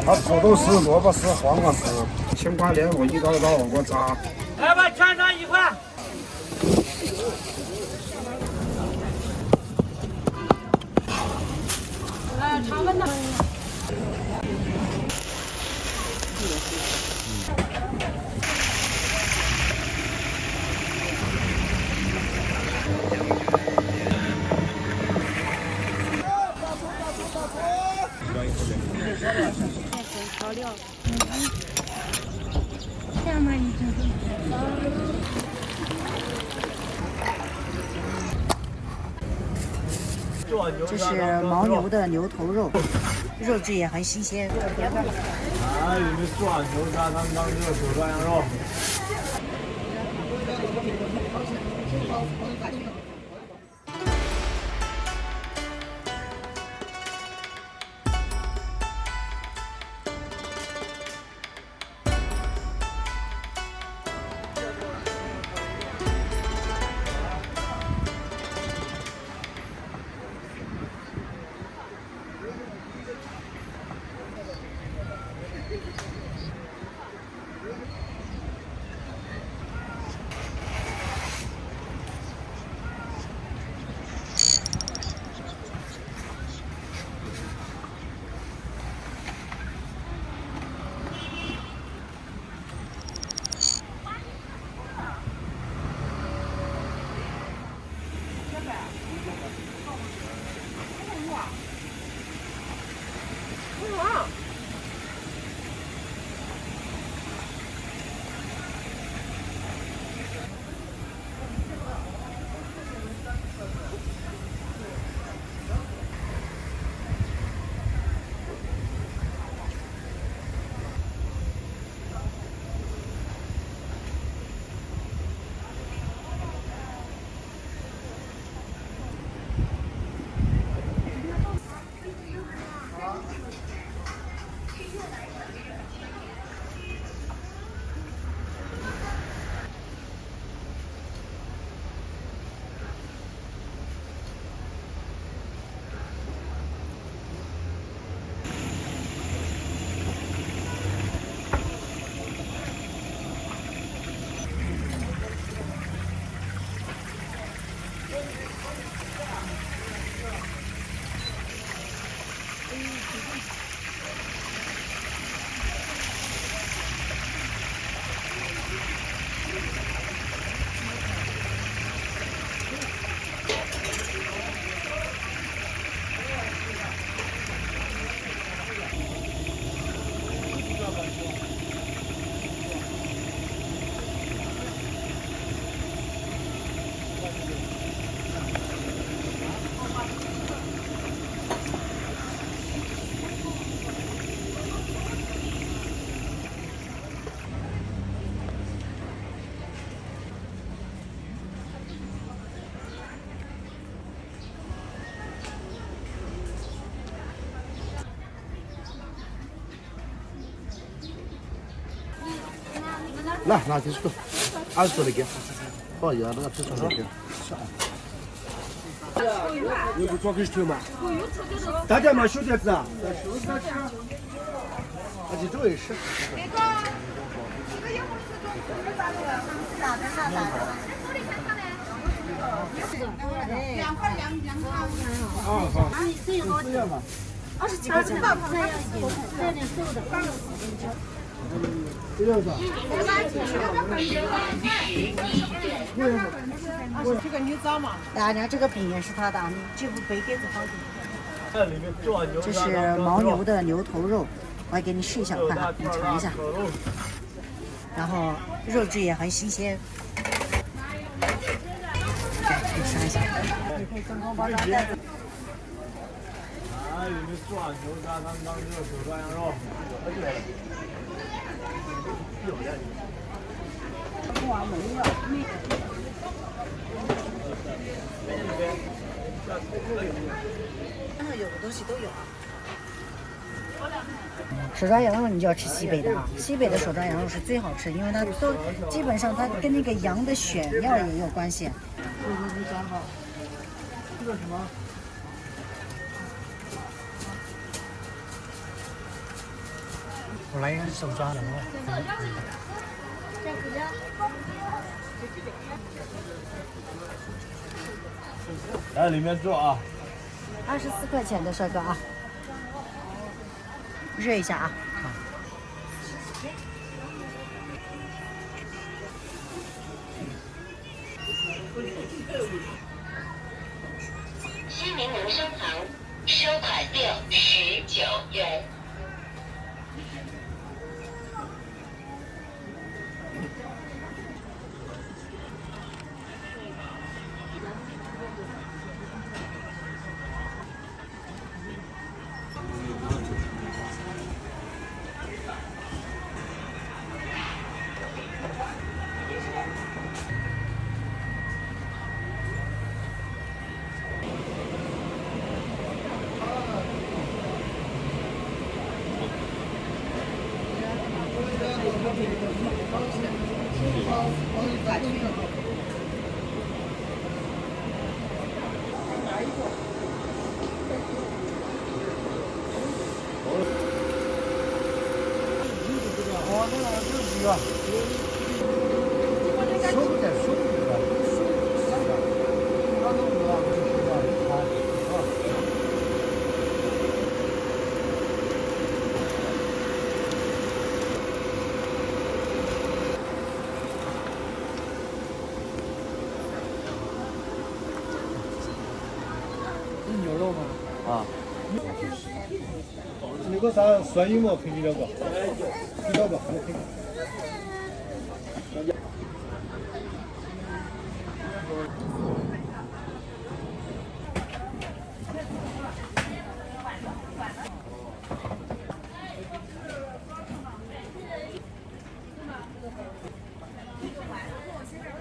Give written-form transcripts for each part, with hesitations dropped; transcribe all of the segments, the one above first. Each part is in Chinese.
它土豆丝、萝卜丝、黄瓜丝，青瓜莲藕一刀刀我扎。来吧，全上1块。常温的。调料，下面一只。这是牦牛的牛头肉，肉质也很新鲜。啊，你们做牛杂汤当热手抓羊肉。来，拿几十个，20多的给，好一点那个皮少给。你不做给吃吗？大家嘛，小碟子啊。啊，这周也是。好好。这有多少嘛？20几块钱。再点瘦的。这个这个牛杂嘛，啊，你看这个饼也是他的，你这不白给子放进去。这是牦牛的牛头肉，我来给你试一下，看看，你尝一下。然后肉质也很新鲜。来，你尝一下。你可以真空包装袋子。啊，你们做牛杂汤当热手抓羊肉。有的东西都有啊。手抓羊肉你就要吃西北的啊，西北的手抓羊肉是最好吃，因为它都基本上它跟那个羊的选料也有关系。这个什么？我来一个手抓的。来里面坐啊。24块钱的帅哥啊，热一下啊。西宁农商行收款六19元。牛肉吗？啊。那个啥酸饮嘛，可以给两个，给两个，可以。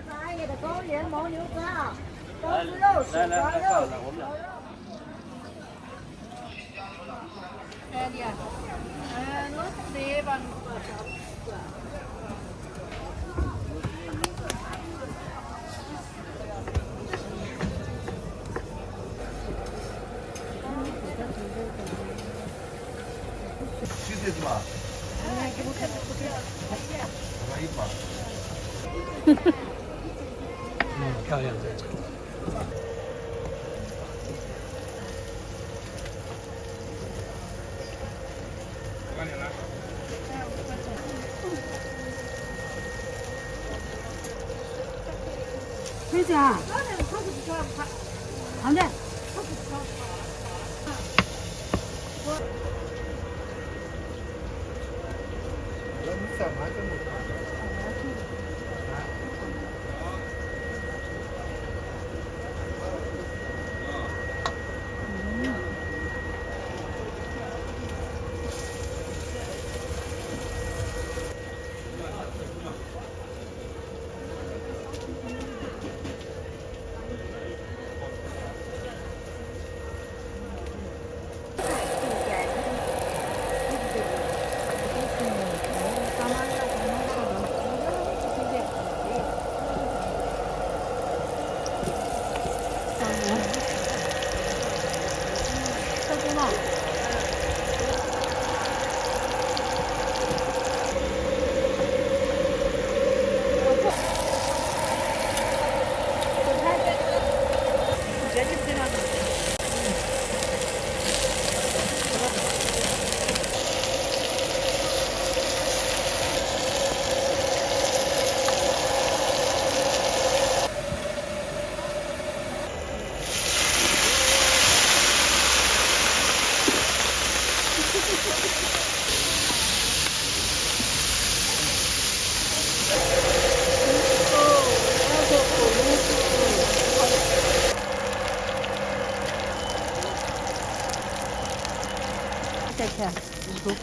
大爷的高原牦牛杂，刀子肉、手抓肉。几岁是吧？漂亮。妹子啊，好的。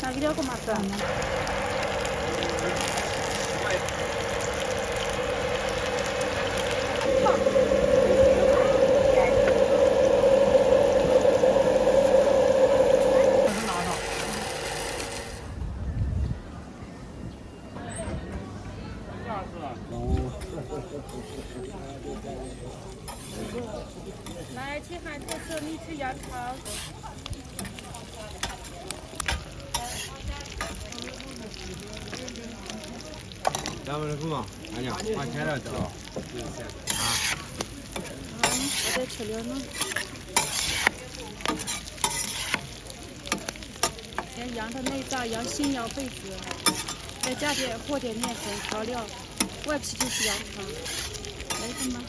Nagrał ko masa. Này, chị Hải tôi sơ mi chị giá tháo. 咱们的什么？俺娘往前头走。我在吃了呢。先养它内脏，养心养肺子，再加点和点面粉调料，外皮就是羊肠。来一个吗？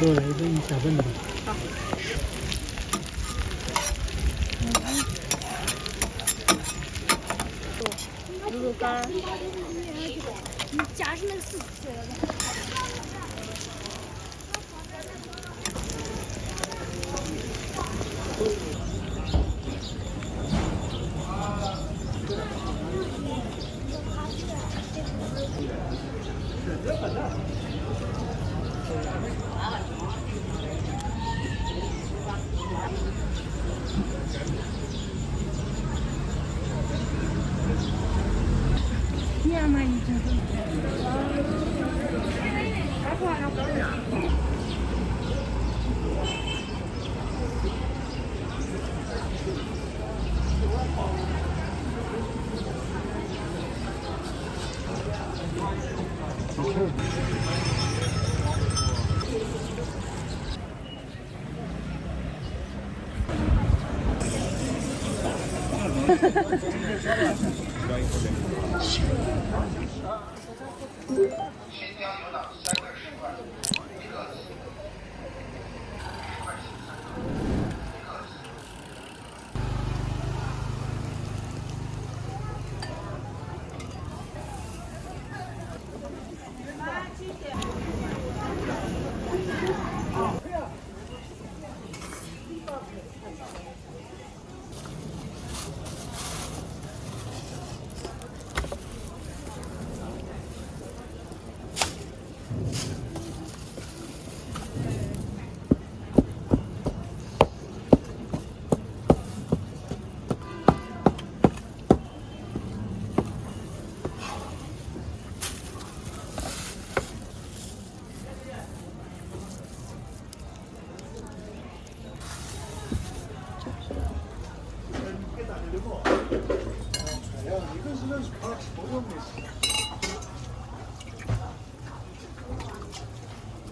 给我来一份小份的吧。好。牛肉干儿。你夹是那个四岁的。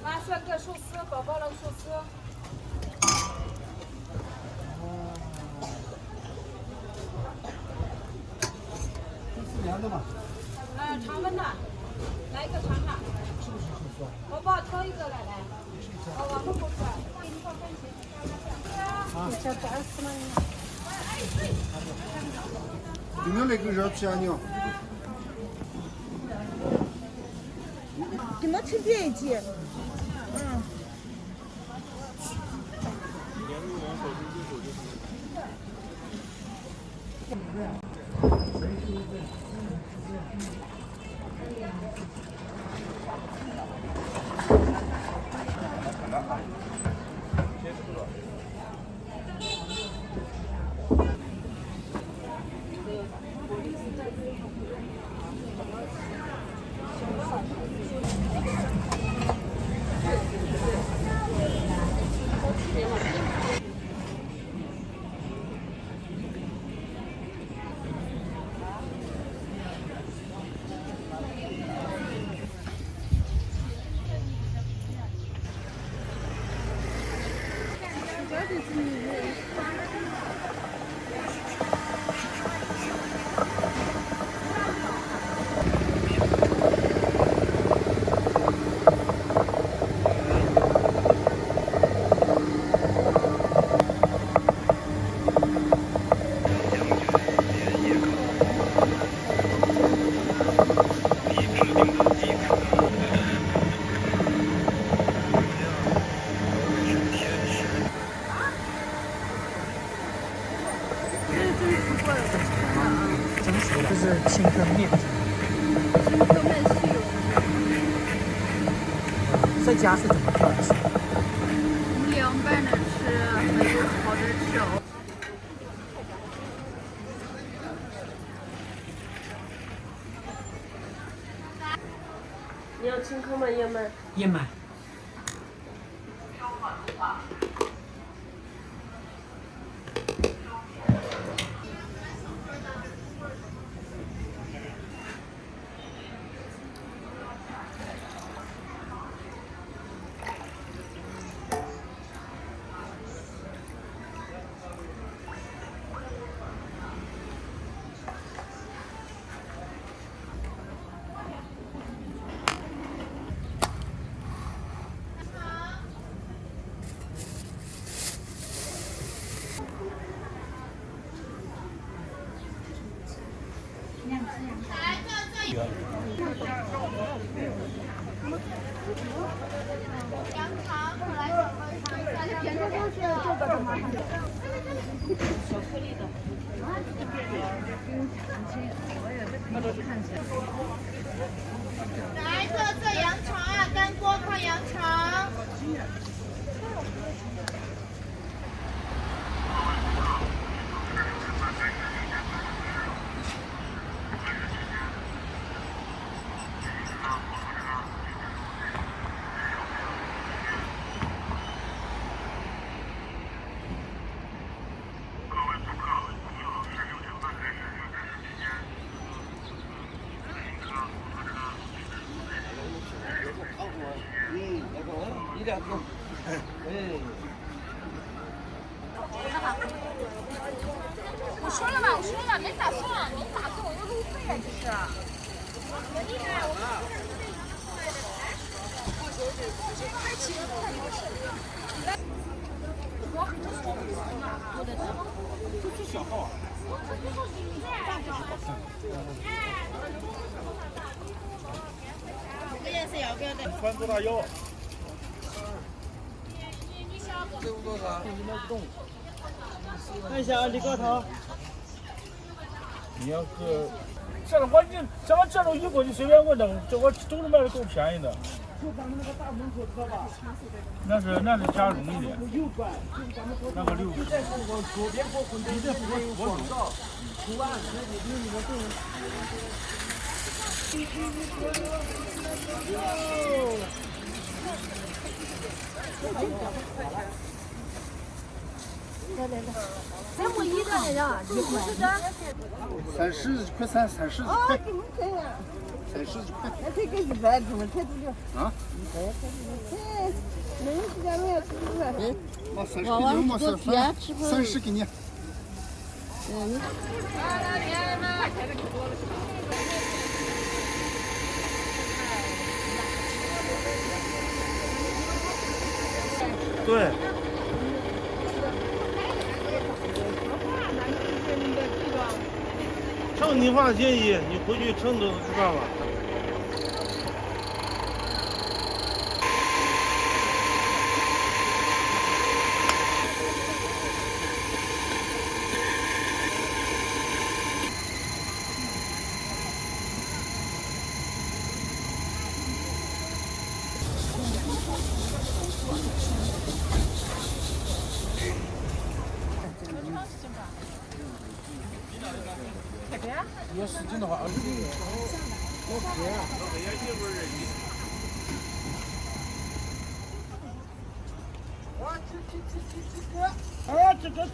马上个寿司，宝宝的寿司。凉的吧？常温的，来一个尝尝。宝宝挑一个来。我们不吃，给你放番茄。这炸死了有没有那个热皮啊你？给他吃便宜。这是青稞面。青稞面须有。在家是怎么做的？凉拌着吃，还有炒着吃。你要青稞吗？燕麦？燕麦。来，这羊肠啊，干锅烤羊肠。我说了嘛，我说了，没咋说，没咋说，我就路费啊，这是。小号啊。这件是要不要的？穿多大腰？这个多少？看一下李高涛。你要是这种关键，咱们这种衣服你随便问的，这我都是卖的够便宜的。就咱们那个大门口车吧。那是加绒一点。那个6。就在我左边过混你这我广告图案可以用你的动。这么一个那个，50的。30块30几块。给你看呀。30几块。那这个100，怎么才多少？啊？100才多少？没人时间没有吃饭。那30给你。对。称你放心，你回去称都知道了。要10斤的话，20斤。这个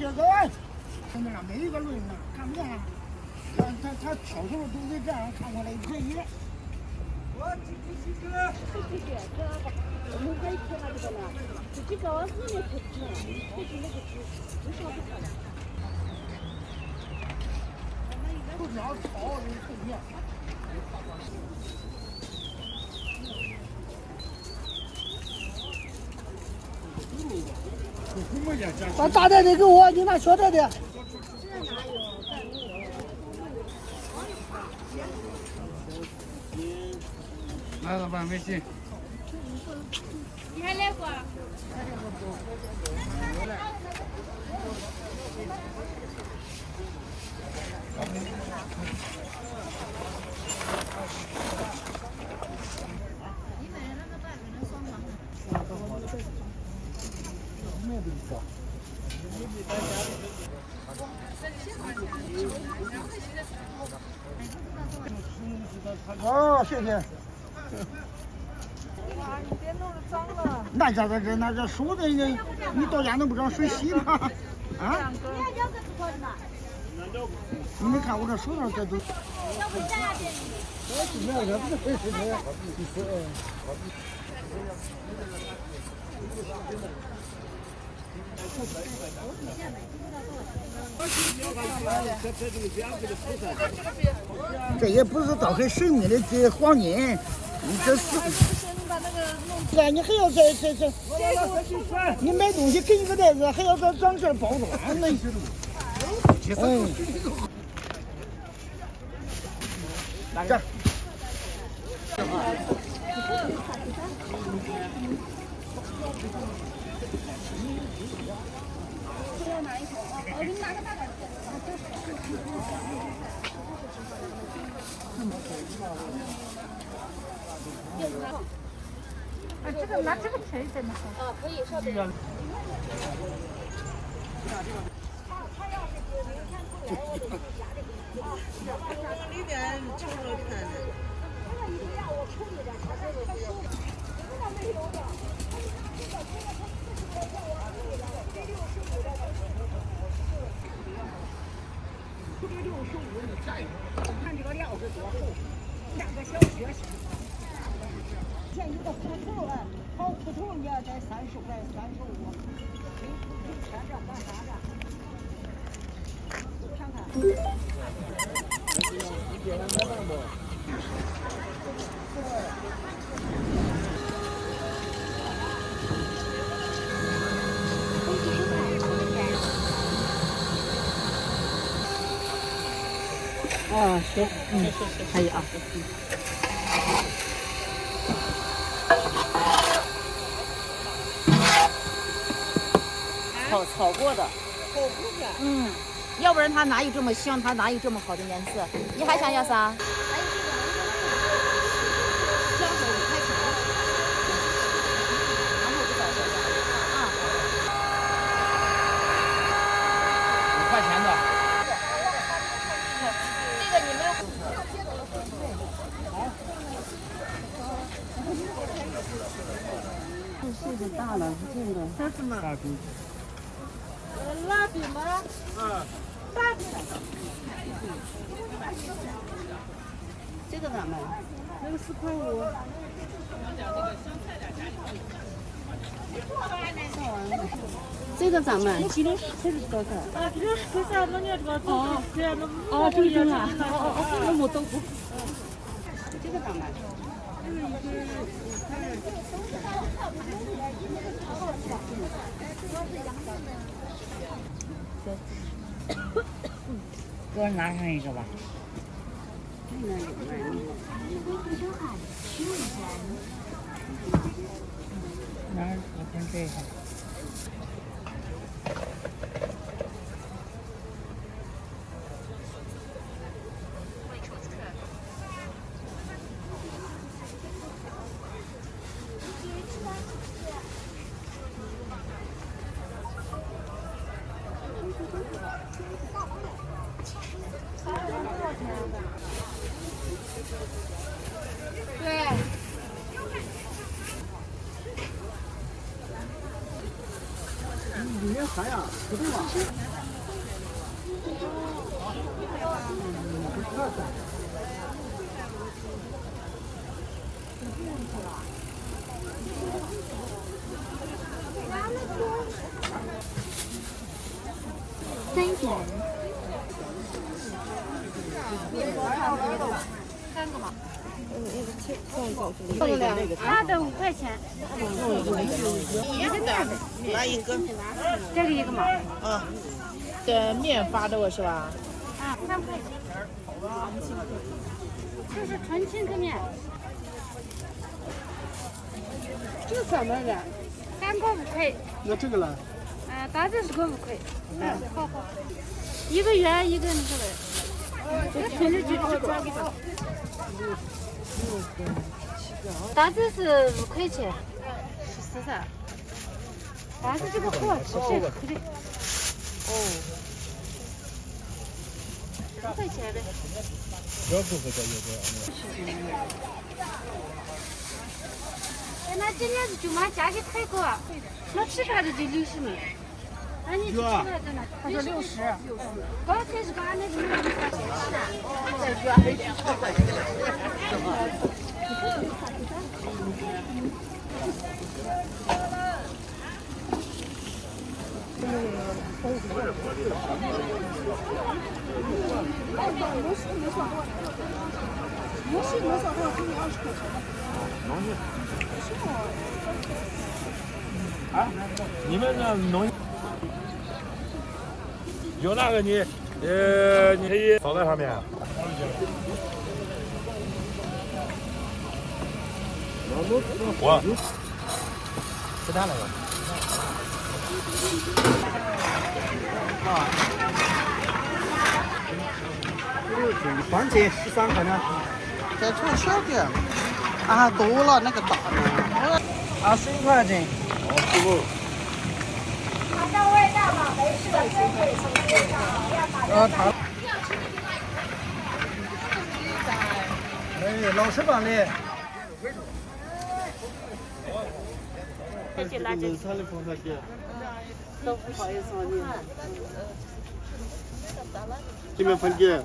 现在上每一个轮啊，看不见啊。他挑出来都得这样看过来可以。我们可以吃它这个了，自己搞自己可以吃，可以那个吃，没啥不好的。不想炒就不行。把大袋的给我，你拿小袋的。来，老板微信。你还来过？哦，谢谢。哇，你别弄得脏了。那这手的你到家能不让水洗吗？啊？你没看我这手上这都。这也不是到很神秘的这黄金，你这是。哎，你还要这，你买东西给你个袋子，还要这装这包装，那。哎。这这个拿这个便宜点吗？啊，可以，稍等。里面瞅着看的。看这个料是多厚，2个小学生。现有个土头啊，好土头你要在30块、35，看这干啥的？看看。哦，行，可以啊。炒过的。要不然它哪有这么香，它哪有这么好的颜色？你还想要啥？香手5块钱。然后就找这个啊。5块钱的。这个你们。这个大了，这个。这是吗？大饼。蜡笔吗？嗯。大笔。这个咋卖？那个4块5。这个咋卖？这个是多少？啊，这个是啥？那你这个哦，这个啊，那我都不。这个咋卖？给我拿上一个吧。拿我看这个。对。里面啥呀？土豆啊？3元。3个嘛。大的5块钱。来一个。这个1个嘛。啊，这面发的是吧？啊，3块钱。这是纯青稞面。这个咋卖的？3个5块。那这个呢？大的是个5块。好。1个圆1个那个的。这全是几个抓给他。大的是5块钱，14噻。但是这个不好吃，这个可以。哦。10块钱呗。要不会再有的。那今天是舅妈价格太高啊，那吃啥的就60米。那你吃啥的呢？他说60。刚才是把那个啊，你们那农有那个你可以扫在上面。我吃蛋了哟。番茄13块呢，再出小点啊，多了那个大的，21块钱。好，师傅。老师办的。都不好意思你。这边分给。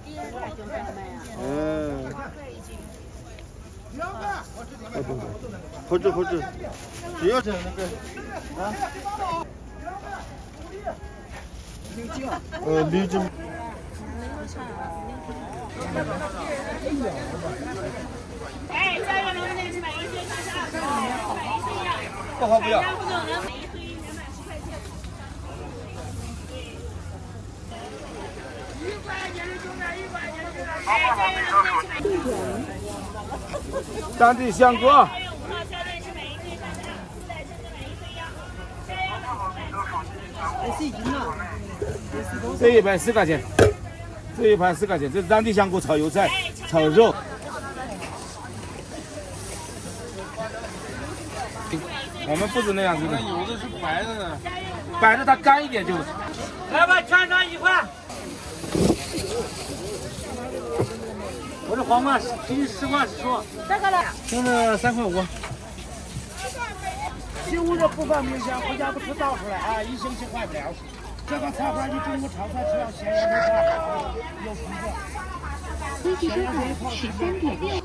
好吃，只要这那个啊。绿金。哎，家人能不能去买一斤不好不要。当地香锅。这一盘10块钱，这一盘10块钱，这是当地香锅炒油菜、炒肉。我们不是那样子的，有的是白的呢，白的它干一点就。来吧，全场1块。我这黄瓜10块10说。这个了。这是3块5。西红柿不放冰箱，回家不吃倒出来啊，1星期坏不了。这个菜花你中午炒菜吃了咸盐没泡，有皮子。飞机车牌13.6。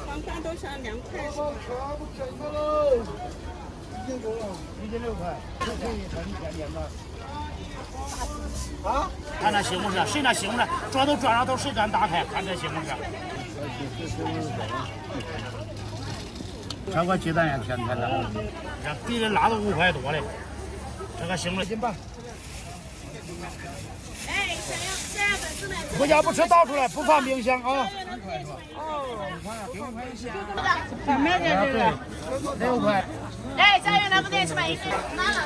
黄瓜多少2块？已经多了，1.6块，这可以成甜的。啊？看那西红柿，谁那西红柿？抓都抓上头，谁敢打开？看这西红柿。这个鸡蛋也甜甜的，比这辣都5块多嘞。这个西红柿斤半。哎，回家不吃倒出来，不放冰箱啊。买点这个。6块。哎，家园能不能去买一斤？拿了。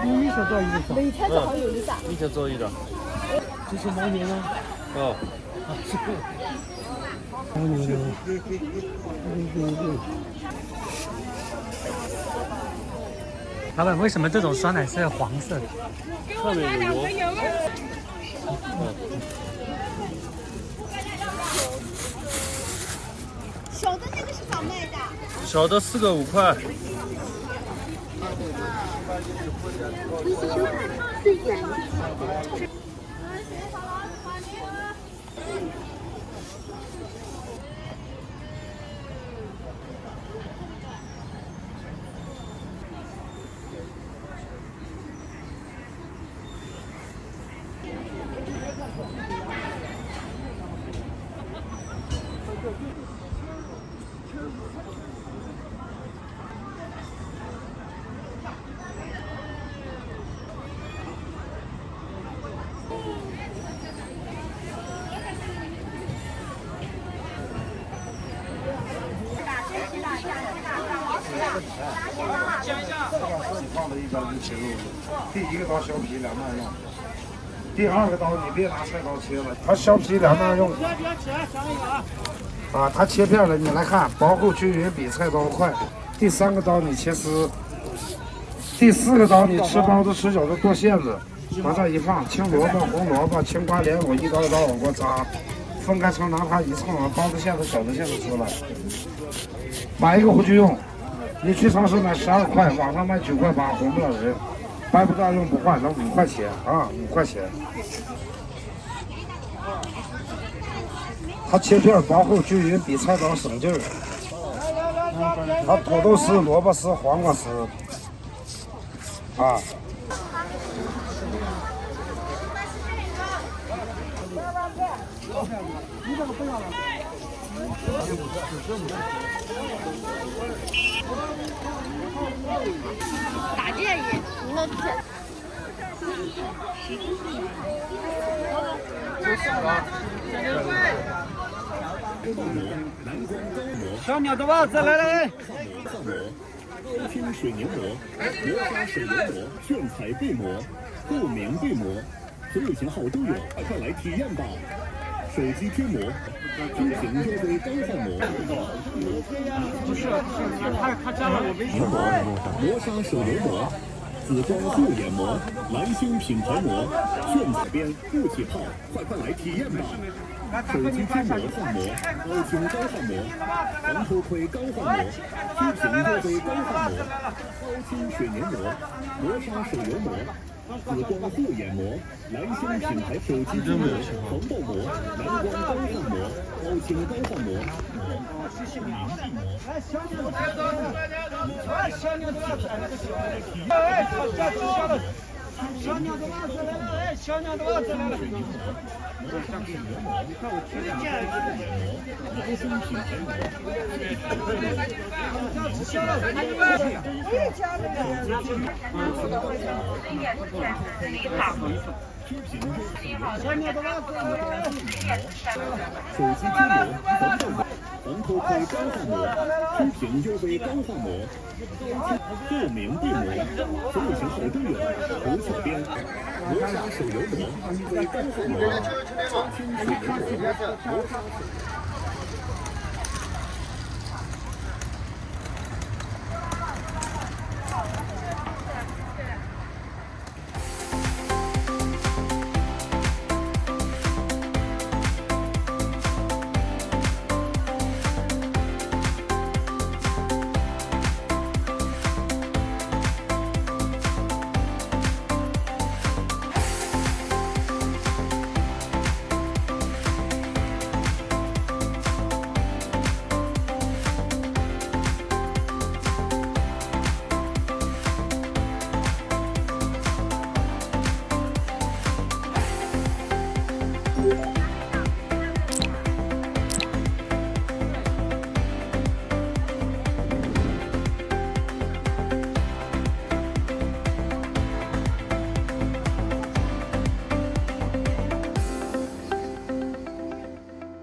你想做一个？每天正好有一张。你想做一个？这是毛牛吗？哦。毛牛的。老板，为什么这种酸奶是黄色的？特别有油。小的那个是咋卖的？小的4个5块。放的一般就切肉，第1个刀小皮2瓣肉，第2个刀你别拿菜刀切了，它小皮2瓣肉。啊，它切片了，你来看，薄厚均匀比菜刀快。第3个刀你切丝，第4个刀你吃包子吃饺子剁馅子，往这一放，青萝卜、红萝卜、青瓜、莲藕一刀一刀往过扎，分开成拿它一蹭，包子馅子、饺子馅子出来。买一个回去用。你去超市买12块，网上卖9块8，哄不了人。白不大用不换，能5块钱啊，5块钱。它切片薄厚均匀，比菜刀省劲儿。它土豆丝、萝卜丝、黄瓜丝，啊。你这个不要了。大建议，你们小鸟的袜子，来。高清水黏膜、磨砂手油膜、炫彩背膜、透明背膜，所有型号都有，快来体验吧！手机贴膜、Q 屏腰椎钢化膜、不是，他加了我微信。磨砂手油膜、紫光护眼膜、蓝星品牌膜、炫彩边不起泡，快来体验吧！手机贴膜换膜、高清钢化膜、防头盔钢化膜、Q 屏腰椎钢化膜、高清水黏膜、磨砂手油膜、紫光护眼膜、蓝星品牌手机贴膜、防爆膜、蓝光钢化膜、高清钢化膜。来，小鸟的袜子，来，小鸟的袜子，哎，好，加取消了。小鸟的袜子来，小鸟的袜子来了。我也加了小鸟的袜子来。手机贴膜、防爆膜、防头盔钢化膜、Q 屏 UV 钢化膜、透明背膜，所有型号都有。头小边、磨砂手油膜、UV 钢化膜、高清水黏膜、磨砂手。